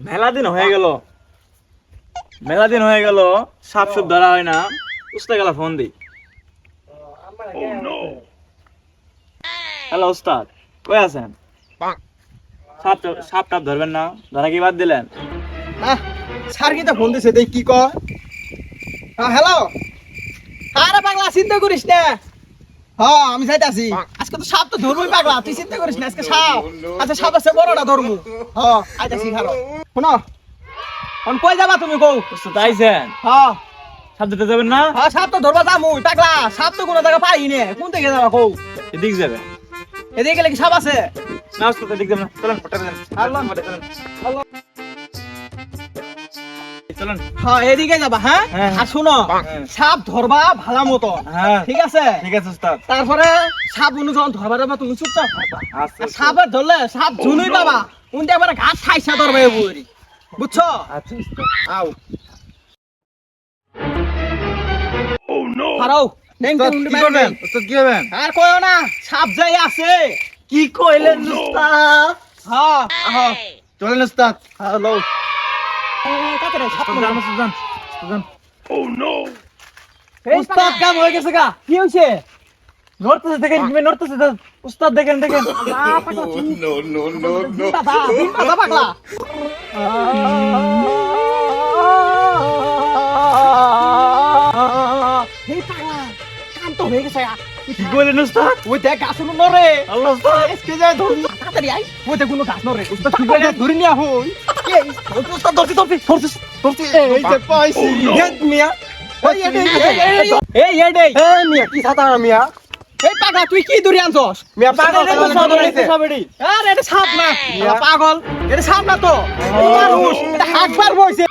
মেলা দিন হয়ে গেল সাপ সুপ ধরা হয় না। উস্তাদ গেলা ফোন দি। হ্যালো উস্তাদ, কই আছেন? সাপ টাপ ধরবেন না, ধরা কি বাদ দিলেন? স্যার কি ফোন দিছে দেখ কি কয়। হ্যালো, আরে পাগলা চিন্তা করিস না। হ্যাঁ আমি যাইতাছি। আজকে তো সাপ তো ধরবই পাগলা, তুই চিন্তা করিস না। আজকে সাপ, আচ্ছা সাপ আছে বড়টা ধরবো। হ্যাঁ আইতাছি খালো। শোনো এখন কই যাবা তুমি কও? উস্তাদ আইছেন? হ্যাঁ সাপ ধরতে যাবেন না? হ্যাঁ সাপ তো ধরবা যামু পাগলা। সাপ তো কোনো জায়গা পাই নে, কোন দিকে যাবা কও? এদিক যাবে এদিকে গেলে কি সাপ আছে? না উস্তাদ, এদিক যাবেন না, চলেন হোটেলে যান। আল্লাহ। চলেন। হ্যাঁ এদিকে যাবা। হ্যাঁ হ্যাঁ। আর শোনো সাপ ধরবা ভালো মতো। হ্যাঁ ঠিক আছে ঠিক আছে উস্তাদ। তারপরে সাপ যখন ধরবা যাবা তুমি চুপচাপ থাকবা। আচ্ছা আর সাপে ধরলে সাপ ঝুনুই পাবা, উনতে একবারে ঘাট খাইসা ধরবে বুড়ি, বুঝছো? আচ্ছা উস্তাদ। আও হারাও নেন উস্তাদ কি করবেন? উস্তাদ কি করবেন? আর কইও না, সাপ যাই আছে। কি কইলেন উস্তাদ? হ্যাঁ হ্যাঁ চলেন উস্তাদ। হ্যালো কাকরে সাপ উস্তাদ যান, উস্তাদ যান, উস্তাদ যান। উস্তাদ কাম হয়ে গেছে গা, কি হইছে? নড়তেছে দেখেন, নড়তেছে উস্তাদ, দেখেন দেখেন। বাবা বিন বাবা পাগলা। এই পাগলা কাম তো হয়ে গেছে। কি কইলেন উস্তাদ? ওই দেখ গাছ নরে। আল্লাহ উস্তাদ। আজকে যায় ধরুন তাড়াতাড়ি আই। ওই দেখ কোনো গাছ নরে। উস্তাদ কি করে ধরে নিয়া হই? উস্তাদ ধরছি ধরছি। এই যে পাইছি হেড মিয়া। এই এডে এই এডে এই মিয়া কি সাতা মিয়া। এই পাগলা তুই কি ধরে আনছস? মিয়া পাগল এটা তো সাপ ধরেছে, সাপ এডি। আরে এটা সাপ না পাগল, এটা সাপ না তো মানুষ, এটা হাত পার বইছে।